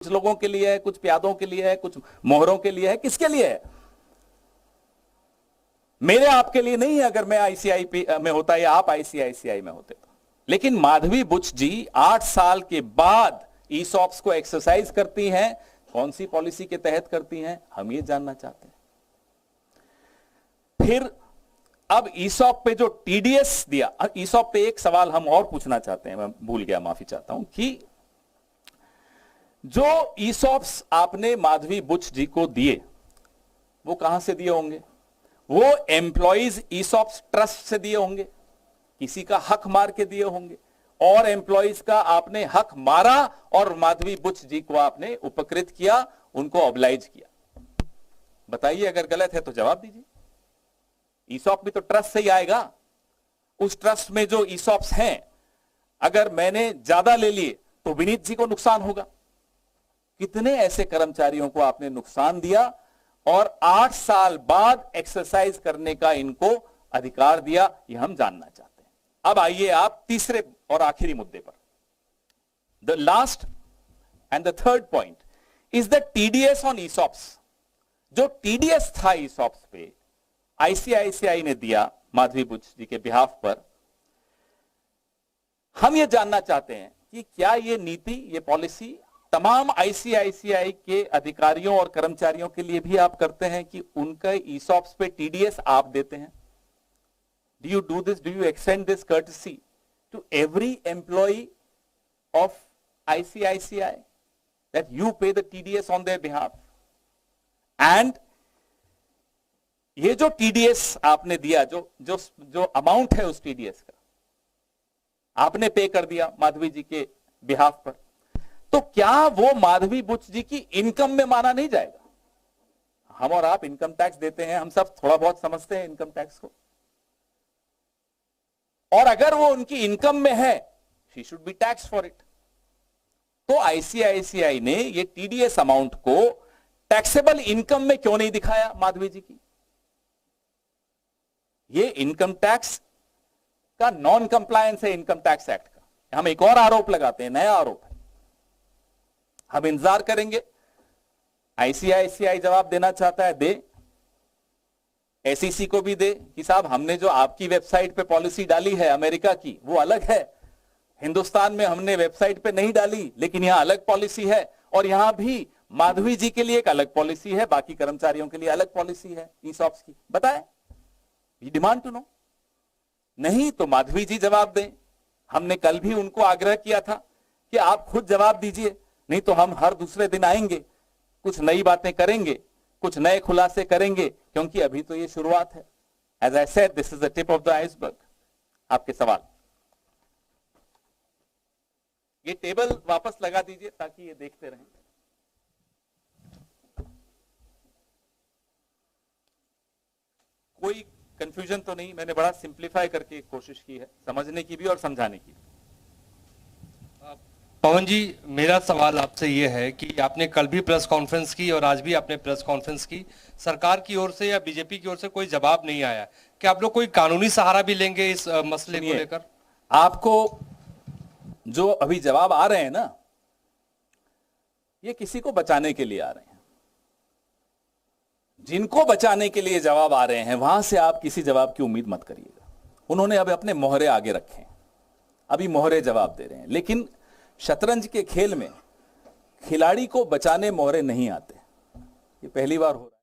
कुछ लोगों के लिए है, कुछ प्यादों के लिए है, कुछ मोहरों के लिए है, किसके लिए है? मेरे आपके लिए नहीं है। अगर मैं आईसीआई में होता या आप आईसीआईसीआई में होते तो। लेकिन माधवी बुच जी 8 साल के बाद ईसॉप्स को एक्सरसाइज करती हैं। कौन सी पॉलिसी के तहत करती हैं, हम ये जानना चाहते हैं। फिर अब ईसॉप पे जो टीडीएस दिया, ईसॉप पे एक सवाल हम और पूछना चाहते हैं, मैं भूल गया, माफी चाहता हूं, कि जो ईसॉप्स आपने माधवी बुच जी को दिए वो कहां से दिए होंगे? वो एम्प्लॉइज ईसॉप्स ट्रस्ट से दिए होंगे, किसी का हक मार के दिए होंगे, और एम्प्लॉइज का आपने हक मारा और माधवी बुच जी को आपने उपकृत किया, उनको ऑब्लाइज किया। बताइए, अगर गलत है तो जवाब दीजिए। ईसॉप भी तो ट्रस्ट से ही आएगा। उस ट्रस्ट में जो ईसॉप्स हैं, अगर मैंने ज्यादा ले लिए तो विनीत जी को नुकसान होगा। कितने ऐसे कर्मचारियों को आपने नुकसान दिया और 8 साल बाद एक्सरसाइज करने का इनको अधिकार दिया, ये हम जानना चाहते हैं। अब आइए आप तीसरे और आखिरी मुद्दे पर। The last and the third point is the TDS on ESOPs. जो टीडीएस था ईसॉप्स पे, आईसीआईसीआई ने दिया माधवी बुच जी के बिहाफ पर। हम ये जानना चाहते हैं कि क्या ये नीति, ये पॉलिसी तमाम आईसीआईसीआई के अधिकारियों और कर्मचारियों के लिए भी आप करते हैं कि उनका ईसॉप्स पे टीडीएस आप देते हैं? Do you do this, do you extend this courtesy to every employee of ICICI that you pay the TDS on their behalf? And ये जो टीडीएस आपने दिया, जो अमाउंट है उस टीडीएस का आपने पे कर दिया माधवी जी के बिहाफ पर, तो क्या वो माधवी बुच जी की इनकम में माना नहीं जाएगा? हम और आप इनकम टैक्स देते हैं, हम सब थोड़ा बहुत समझते हैं इनकम टैक्स को, और अगर वो उनकी इनकम में है, she should be tax for it. तो आईसीआईसीआई ने ये टीडीएस अमाउंट को टैक्सेबल इनकम में क्यों नहीं दिखाया माधवी जी की? ये इनकम टैक्स का नॉन कंप्लायंस है इनकम टैक्स एक्ट का। हम एक और आरोप लगाते हैं, नया आरोप है। हम इंतजार करेंगे, आईसीआईसीआई जवाब देना चाहता है दे, एसईसी को भी दे कि साहब हमने जो आपकी वेबसाइट पे पॉलिसी डाली है अमेरिका की, वो अलग है, हिंदुस्तान में हमने वेबसाइट पे नहीं डाली, लेकिन यहां अलग पॉलिसी है, और यहां भी माधवी जी के लिए एक अलग पॉलिसी है, बाकी कर्मचारियों के लिए अलग पॉलिसी है ईसॉप्स की। बताएं, वी डिमांड टू नो। नहीं तो माधवी जी जवाब दें। हमने कल भी उनको आग्रह किया था कि आप खुद जवाब दीजिए, नहीं तो हम हर दूसरे दिन आएंगे, कुछ नई बातें करेंगे, कुछ नए खुलासे करेंगे, क्योंकि अभी तो ये शुरुआत है। As I said, this is the tip of the iceberg. आपके सवाल, ये टेबल वापस लगा दीजिए ताकि ये देखते रहें। कोई कंफ्यूजन तो नहीं? मैंने बड़ा सिंप्लीफाई करके कोशिश की है, समझने की भी और समझाने की भी। पवन जी, मेरा सवाल आपसे ये है कि आपने कल भी प्रेस कॉन्फ्रेंस की और आज भी आपने प्रेस कॉन्फ्रेंस की, सरकार की ओर से या बीजेपी की ओर से कोई जवाब नहीं आया। क्या आप लोग कोई कानूनी सहारा भी लेंगे इस मसले को लेकर? आपको जो अभी जवाब आ रहे हैं ना, ये किसी को बचाने के लिए आ रहे हैं। जिनको बचाने के लिए जवाब आ रहे हैं, वहां से आप किसी जवाब की उम्मीद मत करिएगा। उन्होंने अब अपने मोहरे आगे रखे हैं, अभी मोहरे जवाब दे रहे हैं। लेकिन शतरंज के खेल में खिलाड़ी को बचाने मोहरे नहीं आते, ये पहली बार हो रहा है।